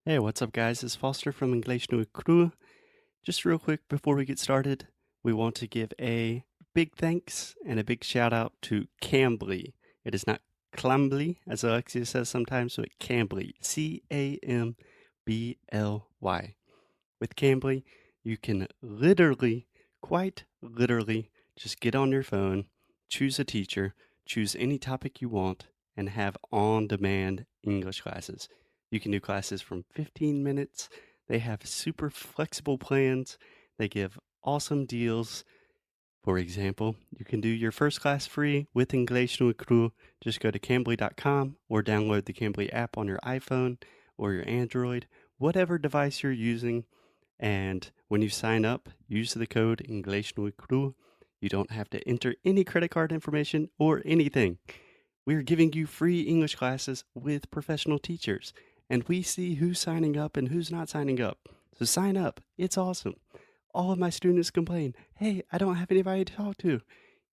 Hey, what's up, guys? It's Foster from Inglês no Cru. Just real quick before we get started, we want to give a big thanks and a big shout out to Cambly. It is not Cambly, as Alexia says sometimes, but Cambly. Cambly. With Cambly, you can literally, quite literally, just get on your phone, choose a teacher, choose any topic you want, and have on-demand English classes. You can do classes from 15 minutes. They have super flexible plans. They give awesome deals. For example, you can do your first class free with Inglês no Cru. Just go to cambly.com or download the Cambly app on your iPhone or your Android, whatever device you're using. And when you sign up, use the code Inglês no Cru. You don't have to enter any credit card information or anything. We're giving you free English classes with professional teachers. And we see who's signing up and who's not signing up. So sign up. It's awesome. All of my students complain, hey, I don't have anybody to talk to.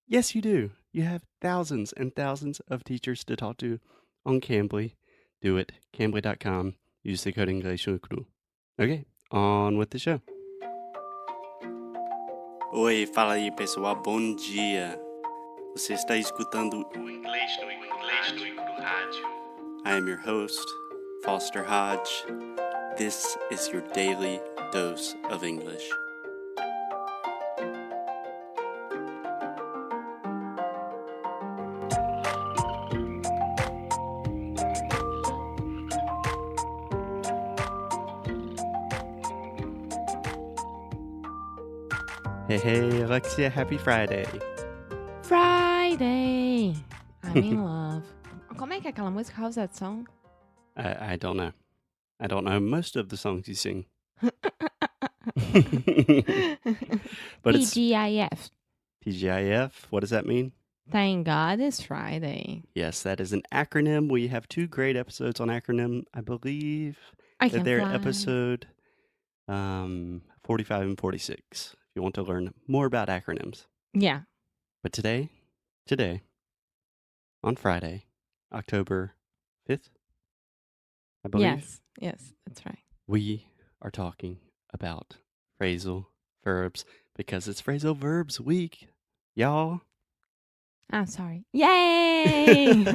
Yes, you do. You have thousands and thousands of teachers to talk to on Cambly. Do it. Cambly.com. Use the code Inglês no Cru. Okay, on with the show. Oi, fala aí, pessoal. Bom dia. Você está escutando o Inglês no Rádio. I am your host, Foster Hodge. This is your daily dose of English. Hey, Alexia, happy Friday. Friday! I'm in love. Como é que é aquela música? How's that song? I don't know. I don't know most of the songs you sing. But it's TGIF. TGIF. What does that mean? Thank God it's Friday. Yes, that is an acronym. We have 2 great episodes on acronym. I believe I that can they're fly. episode 45 and 46. If you want to learn more about acronyms. Yeah. But today, on Friday, October 5th, I believe. Yes, that's right. We are talking about phrasal verbs because it's phrasal verbs week, y'all. I'm sorry. Yay!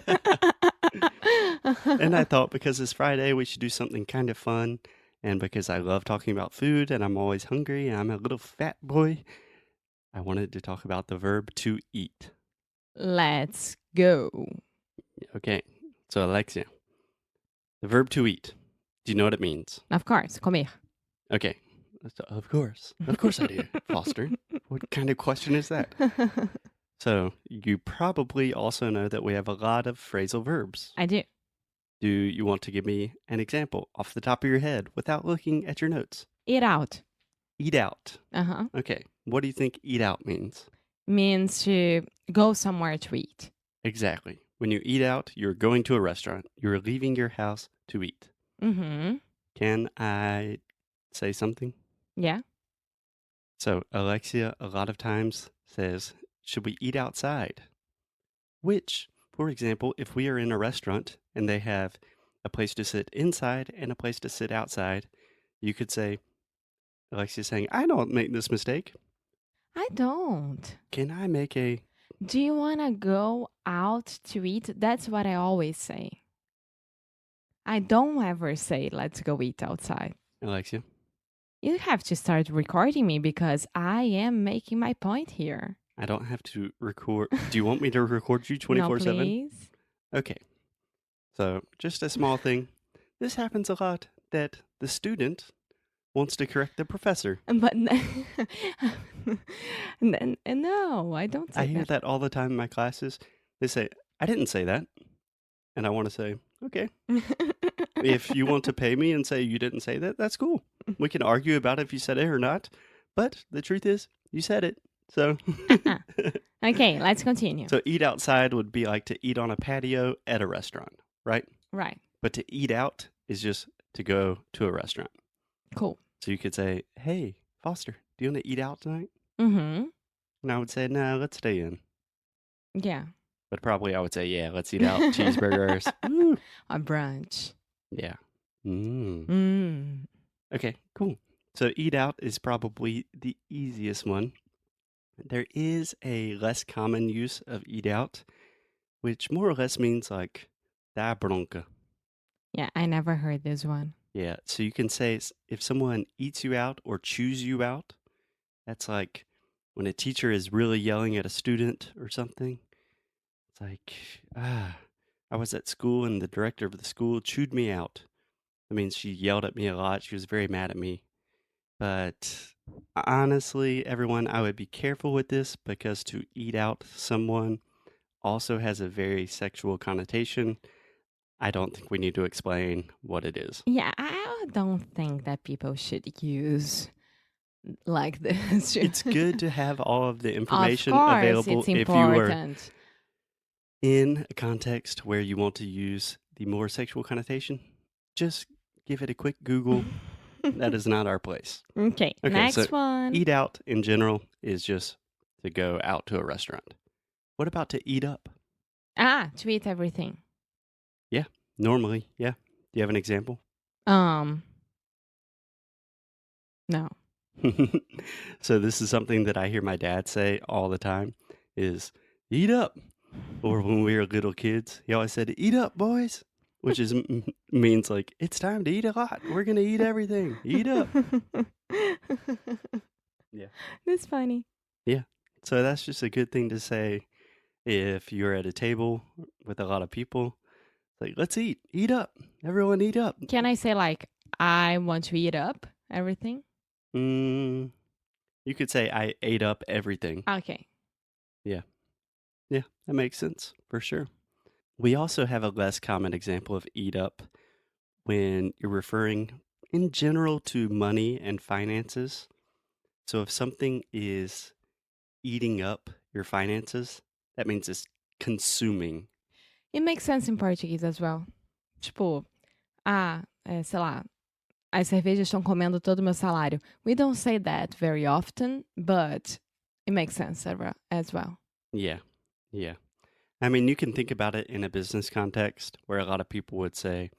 And I thought because it's Friday, we should do something kind of fun. And because I love talking about food and I'm always hungry and I'm a little fat boy, I wanted to talk about the verb to eat. Let's go. Okay, so Alexia, the verb to eat. Do you know what it means? Of course, comer. Okay, so of course I do, Foster. What kind of question is that? So you probably also know that we have a lot of phrasal verbs. I do. Do you want to give me an example off the top of your head without looking at your notes? Eat out. Eat out. Uh-huh. Okay, what do you think eat out means? Means to go somewhere to eat. Exactly. When you eat out, you're going to a restaurant. You're leaving your house to eat. Mm-hmm. Can I say something? Yeah. So Alexia a lot of times says, should we eat outside? Which, for example, if we are in a restaurant and they have a place to sit inside and a place to sit outside, you could say, Alexia's saying, I don't make this mistake. I don't. Can I make a... Do you want to go out to eat? That's what I always say. I don't ever say, let's go eat outside. Alexia? You have to start recording me because I am making my point here. I don't have to record. Do you want me to record you 24/7? No, please. Okay. So, just a small thing. This happens a lot that the student wants to correct the professor. But no, I don't say I hear that all the time in my classes. They say, I didn't say that. And I want to say, okay. If you want to pay me and say you didn't say that, that's cool. We can argue about if you said it or not. But the truth is, you said it. So, Okay, let's continue. So eat outside would be like to eat on a patio at a restaurant, right? Right. But to eat out is just to go to a restaurant. Cool. So you could say, hey, Foster, do you want to eat out tonight? Mm-hmm. And I would say, no, let's stay in. Yeah. But probably I would say, yeah, let's eat out. Cheeseburgers. Woo. A brunch. Yeah. Okay, cool. So eat out is probably the easiest one. There is a less common use of eat out, which more or less means like da bronca. Yeah, I never heard this one. Yeah, so you can say if someone eats you out or chews you out, that's like when a teacher is really yelling at a student or something. It's like, I was at school and the director of the school chewed me out. That means she yelled at me a lot. She was very mad at me. But honestly, everyone, I would be careful with this because to eat out someone also has a very sexual connotation. I don't think we need to explain what it is. Yeah, I don't think that people should use like this. It's good to have all of the Of information course, available it's if you are important. in a context where you want to use the more sexual connotation. Just give it a quick Google. That is not our place. Okay, Okay, next so one. eat out in general is just to go out to a restaurant. What about to eat up? To eat everything. Yeah, normally, yeah. Do you have an example? No. So this is something that I hear my dad say all the time is eat up. Or when we were little kids, he always said, eat up, boys, which is means like, it's time to eat a lot. We're going to eat everything. Eat up. Yeah. That's funny. Yeah. So that's just a good thing to say if you're at a table with a lot of people. Like, let's eat up. Everyone eat up. Can I say like, I want to eat up everything? You could say I ate up everything. Okay. Yeah. Yeah, that makes sense for sure. We also have a less common example of eat up when you're referring in general to money and finances. So if something is eating up your finances, that means it's consuming. It makes sense in Portuguese as well. Tipo, sei lá, as cervejas estão comendo todo o meu salário. We don't say that very often, but it makes sense as well. Yeah. Yeah. I mean, you can think about it in a business context where a lot of people would say,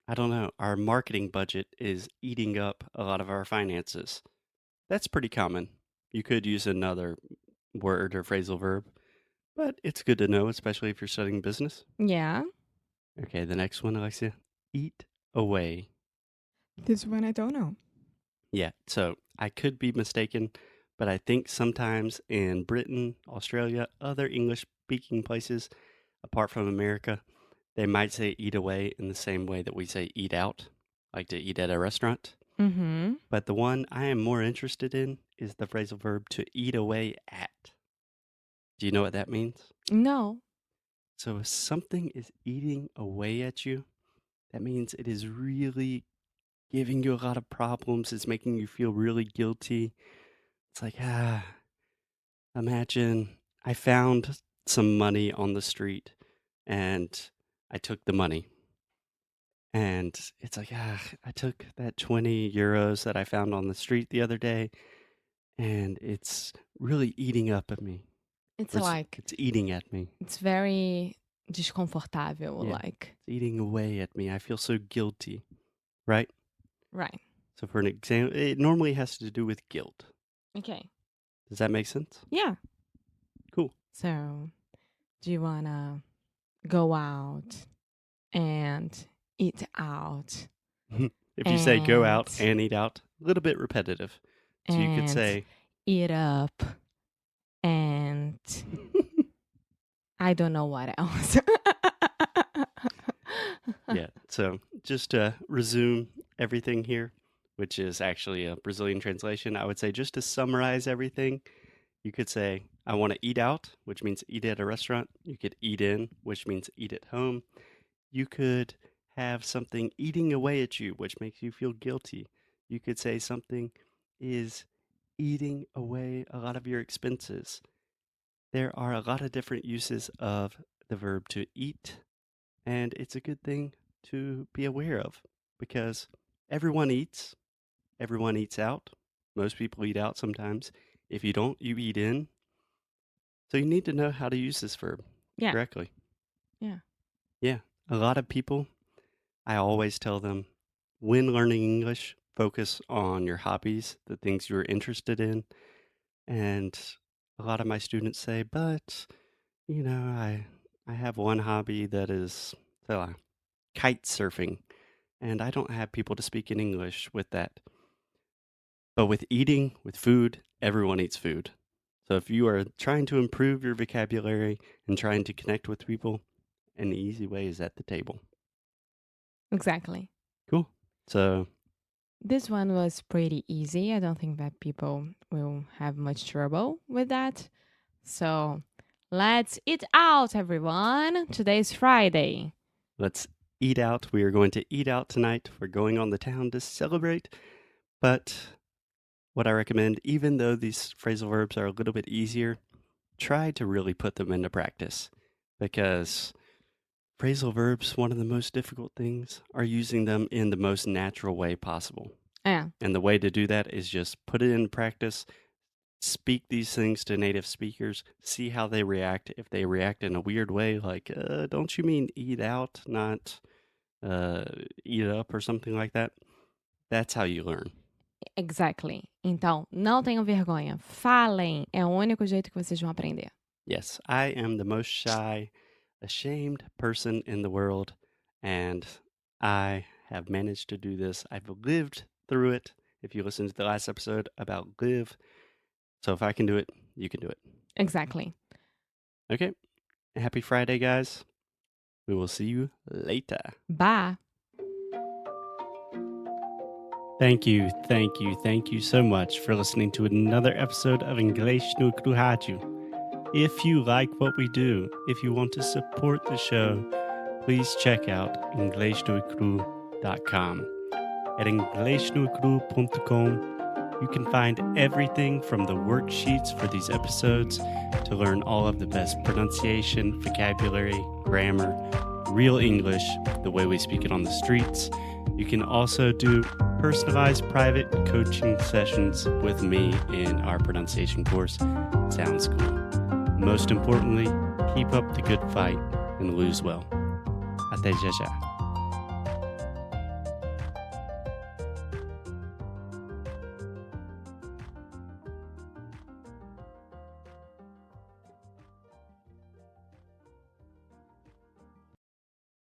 I don't know, our marketing budget is eating up a lot of our finances. That's pretty common. You could use another word or phrasal verb, but it's good to know, especially if you're studying business. Yeah. Okay, the next one, Alexia. Eat away. This one I don't know. Yeah, so I could be mistaken, but I think sometimes in Britain, Australia, other English speaking places apart from America, they might say eat away in the same way that we say eat out, like to eat at a restaurant. Mm-hmm. But the one I am more interested in is the phrasal verb to eat away at. Do you know what that means? No. So if something is eating away at you, that means it is really giving you a lot of problems. It's making you feel really guilty. It's like, imagine I found some money on the street and I took the money. And it's like, I took that 20 euros that I found on the street the other day and it's really eating up at me. It's Or like, it's eating at me. it's very desconfortável, Yeah. like. It's eating away at me. I feel so guilty, right? Right. So for an example, it normally has to do with guilt. Okay. Does that make sense? Yeah. Cool. So, do you want to go out and eat out? If you say go out And- and eat out, a little bit repetitive. So you could and say, eat up and I don't know what else. yeah. So just to resume everything here, which is actually a Brazilian translation, I would say just to summarize everything, you could say, I want to eat out, which means eat at a restaurant. You could eat in, which means eat at home. You could have something eating away at you, which makes you feel guilty. You could say something is eating away a lot of your expenses. There are a lot of different uses of the verb to eat, and it's a good thing to be aware of because everyone eats out. Most people eat out sometimes. If you don't, you eat in. So you need to know how to use this verb correctly. Yeah. Yeah. A lot of people, I always tell them when learning English, focus on your hobbies, the things you're interested in. And a lot of my students say, but, I have one hobby that is kite surfing, and I don't have people to speak in English with that. But with eating, with food, everyone eats food. So if you are trying to improve your vocabulary and trying to connect with people, an easy way is at the table. Exactly. Cool. So This one was pretty easy. I don't think that people will have much trouble with that. So let's eat out, everyone. Today's Friday. let's eat out. We are going to eat out tonight. We're going on the town to celebrate. But what I recommend, even though these phrasal verbs are a little bit easier, try to really put them into practice, because phrasal verbs, one of the most difficult things, are using them in the most natural way possible. Yeah, And the way to do that is just put it in practice, speak these things to native speakers, see how they react. If they react in a weird way, like, don't you mean eat out, not eat up or something like that? That's how you learn. exactly. Então, não tenham vergonha. Falem. É o único jeito que vocês vão aprender. Yes, I am the most shy, ashamed person in the world, and I have managed to do this. I've lived through it. If you listen to the last episode about live, so if I can do it, you can do it. Exactly. Okay, happy Friday, guys. We will see you later. Bye. Thank you so much for listening to another episode of Inglês no Rádio. If you like what we do, if you want to support the show, please check out inglesnoicru.com. At inglesnoicru.com, you can find everything from the worksheets for these episodes to learn all of the best pronunciation, vocabulary, grammar, real English, the way we speak it on the streets. You can also do personalized private coaching sessions with me in our pronunciation course. Sounds cool. Most importantly, keep up the good fight and lose well. Até já já.